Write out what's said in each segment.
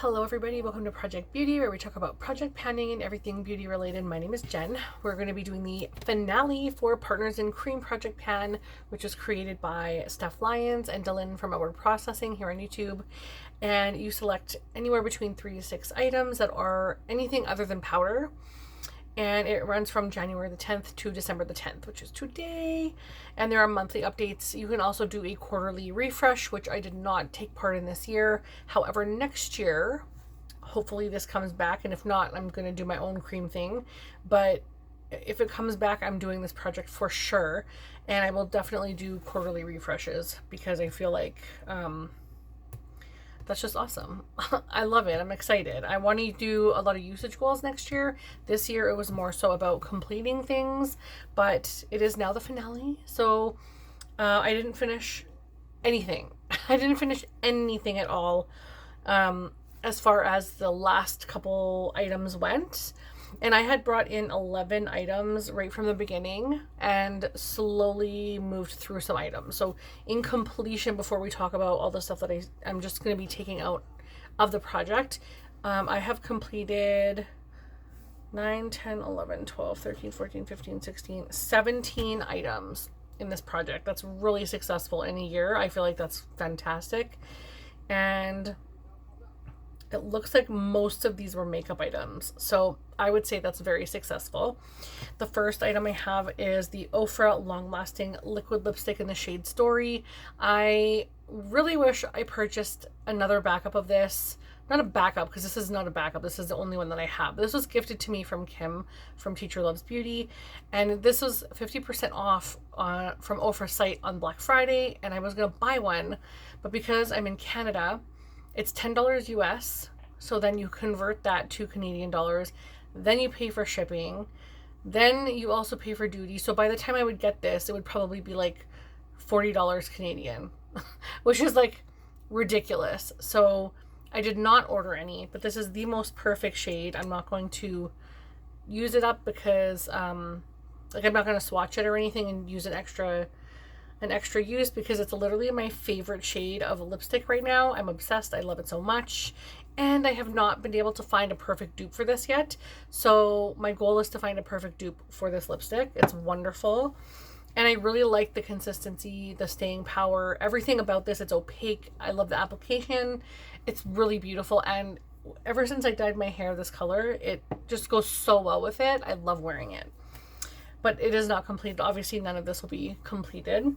Hello everybody, welcome to Project Beauty, where we talk about project planning and everything beauty related. My name is Jen. We're going to be doing the finale for Partners in Cream Project Pan, which was created by Steph Lyons and Dylan from Outward Processing here on YouTube. And you select anywhere between 3 to 6 items that are anything other than powder. And it runs from January the 10th to December the 10th, which is today. And there are monthly updates. You can also do a quarterly refresh, which I did not take part in this year. However, next year, hopefully this comes back. And if not, I'm going to do my own cream thing. But if it comes back, I'm doing this project for sure. And I will definitely do quarterly refreshes because I feel like that's just awesome. I love it. I'm excited. I want to do a lot of usage goals next year. This year it was more so about completing things, but it is now the finale. So I didn't finish anything. I didn't finish anything at all as far as the last couple items went. And I had brought in 11 items right from the beginning and slowly moved through some items. So in completion, before we talk about all the stuff that I'm just going to be taking out of the project, I have completed 9, 10, 11, 12, 13, 14, 15, 16, 17 items in this project. That's really successful in a year. I feel like that's fantastic. And it looks like most of these were makeup items. So I would say that's very successful. The first item I have is the Ofra Long Lasting Liquid Lipstick in the shade Story. I really wish I purchased another backup of this. Not a backup, because this is not a backup. This is the only one that I have. This was gifted to me from Kim from Teacher Loves Beauty. And this was 50% off from Ofra's site on Black Friday. And I was going to buy one. But because I'm in Canada, it's $10 US, so then you convert that to Canadian dollars, then you pay for shipping, then you also pay for duty. So by the time I would get this, it would probably be like $40 Canadian, which is like ridiculous. So I did not order any, but this is the most perfect shade. I'm not going to use it up because I'm not going to swatch it or anything and use an extra use because it's literally my favorite shade of lipstick right now. I'm obsessed. I love it so much. And I have not been able to find a perfect dupe for this yet. So my goal is to find a perfect dupe for this lipstick. It's wonderful. And I really like the consistency, the staying power, everything about this. It's opaque. I love the application. It's really beautiful. And ever since I dyed my hair this color, it just goes so well with it. I love wearing it. But it is not completed. Obviously, none of this will be completed.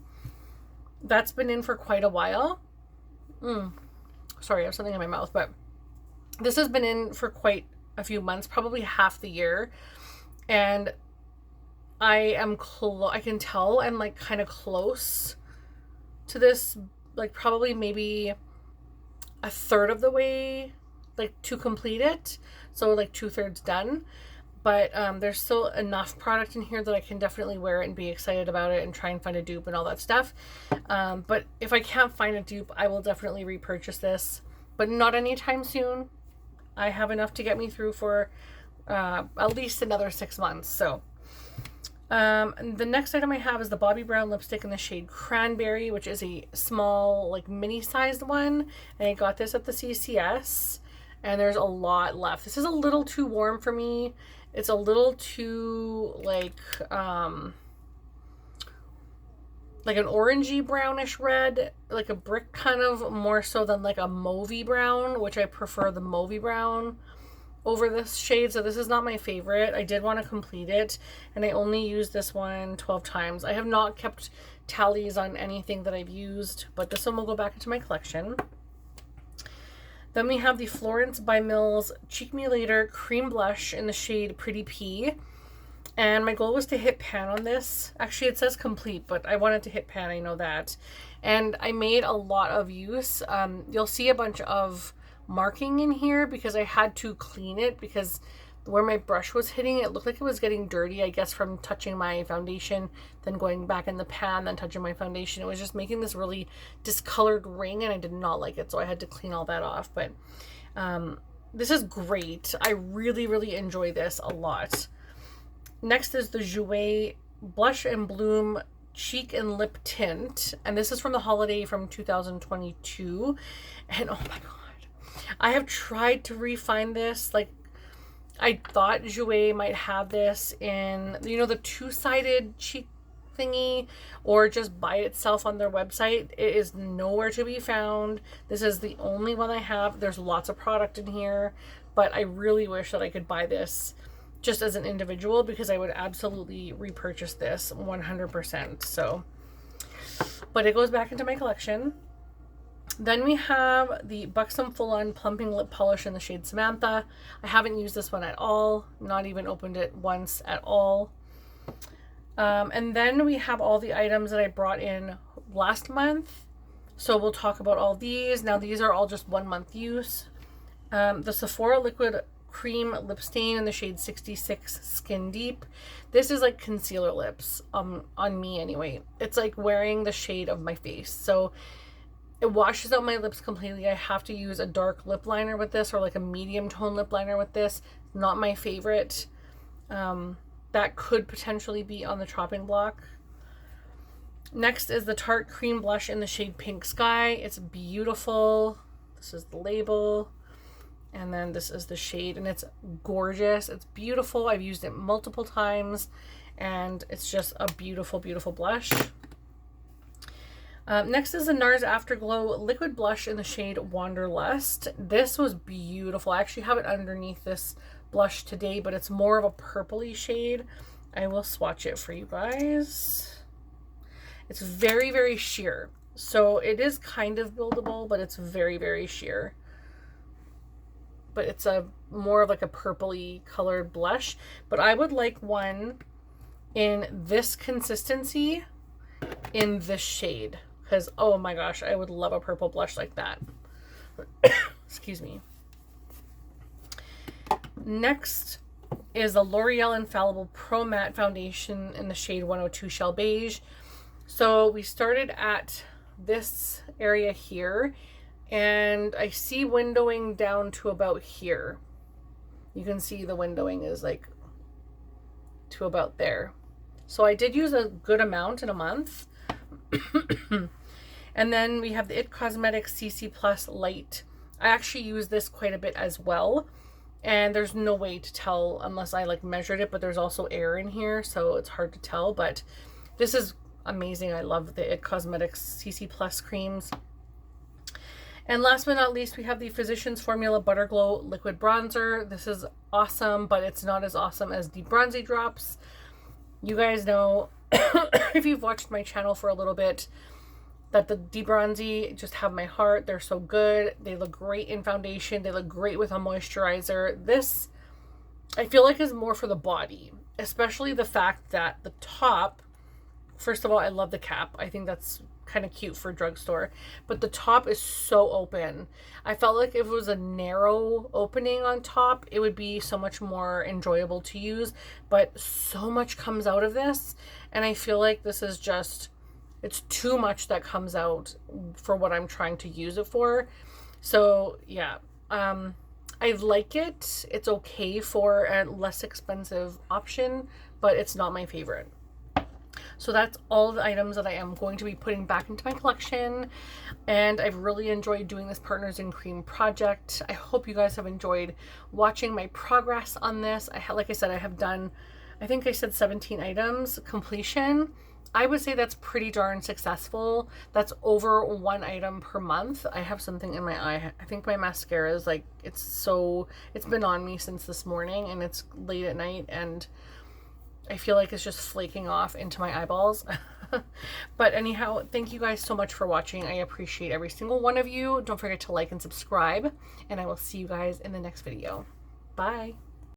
That's been in for quite a while. Sorry, I have something in my mouth, but this has been in for quite a few months, probably half the year. And I can tell I'm like kind of close to this, like probably maybe a third of the way, like to complete it. So like 2/3 done. But there's still enough product in here that I can definitely wear it and be excited about it and try and find a dupe and all that stuff. But if I can't find a dupe, I will definitely repurchase this. But not anytime soon. I have enough to get me through for at least another 6 months. So the next item I have is the Bobbi Brown lipstick in the shade Cranberry, which is a small, like mini-sized one. And I got this at the CCS. And there's a lot left. This is a little too warm for me. It's a little too like an orangey brownish red, like a brick kind of, more so than like a mauvey brown, which I prefer the mauvey brown over this shade. So this is not my favorite. I did want to complete it, and I only used this one 12 times. I have not kept tallies on anything that I've used, but this one will go back into my collection. Then we have the Florence by Mills Cheek Me Later Cream Blush in the shade Pretty Pea. And my goal was to hit pan on this. Actually, it says complete, but I wanted to hit pan, I know that. And I made a lot of use. You'll see a bunch of marking in here because I had to clean it because where my brush was hitting, it looked like it was getting dirty, I guess, from touching my foundation, then going back in the pan, then touching my foundation. It was just making this really discolored ring, and I did not like it, so I had to clean all that off. But this is great. I really, really enjoy this a lot. Next is the Jouer Blush and Bloom Cheek and Lip Tint, and this is from the holiday from 2022. And oh my god, I have tried to refine this. Like, I thought Jouer might have this in, you know, the two-sided cheek thingy, or just by itself on their website. It is nowhere to be found. This is the only one I have. There's lots of product in here, but I really wish that I could buy this just as an individual, because I would absolutely repurchase this 100%. So, but it goes back into my collection. Then we have the Buxom Full On Plumping Lip Polish in the shade Samantha. I haven't used this one at all, not even opened it once at all. And then we have all the items that I brought in last month. So we'll talk about all these. Now these are all just 1 month use. The Sephora Liquid Cream Lip Stain in the shade 66 Skin Deep. This is like concealer lips, on me anyway. It's like wearing the shade of my face. So it washes out my lips completely. I have to use a dark lip liner with this, or like a medium tone lip liner with this. Not my favorite. That could potentially be on the chopping block. Next is the Tarte Cream Blush in the shade Pink Sky. It's beautiful. This is the label. And then this is the shade, and it's gorgeous. It's beautiful. I've used it multiple times, and it's just a beautiful, beautiful blush. Next is the NARS Afterglow Liquid Blush in the shade Wanderlust. This was beautiful. I actually have it underneath this blush today, but it's more of a purpley shade. I will swatch it for you guys. It's very, very sheer. So it is kind of buildable, but it's very, very sheer. But it's a more of like a purpley colored blush. But I would like one in this consistency in this shade, because oh my gosh, I would love a purple blush like that. Excuse me. Next is the L'Oreal Infallible Pro Matte Foundation in the shade 102 Shell Beige. So we started at this area here, and I see windowing down to about here. You can see the windowing is like to about there. So I did use a good amount in a month. And then we have the IT Cosmetics CC Plus Light. I actually use this quite a bit as well. And there's no way to tell unless I like measured it, but there's also air in here, so it's hard to tell. But this is amazing. I love the IT Cosmetics CC Plus creams. And last but not least, we have the Physicians Formula Butter Glow Liquid Bronzer. This is awesome, but it's not as awesome as the Bronzy Drops. You guys know, if you've watched my channel for a little bit, that the Bronzy just have my heart. They're so good. They look great in foundation. They look great with a moisturizer. This, I feel like, is more for the body, especially the fact that the top, first of all, I love the cap. I think that's kind of cute for a drugstore, but the top is so open. I felt like if it was a narrow opening on top, it would be so much more enjoyable to use, but so much comes out of this, and I feel like this is just, it's too much that comes out for what I'm trying to use it for. So yeah, I like it. It's okay for a less expensive option, but it's not my favorite. So that's all the items that I am going to be putting back into my collection. And I've really enjoyed doing this Partners in Cream project. I hope you guys have enjoyed watching my progress on this. Like I said, I have done, I think I said 17 items completion. I would say that's pretty darn successful. That's over 1 item per month. I have something in my eye. I think my mascara is like, it's been on me since this morning, and it's late at night, and I feel like it's just flaking off into my eyeballs. But anyhow, thank you guys so much for watching. I appreciate every single one of you. Don't forget to like and subscribe, and I will see you guys in the next video. Bye.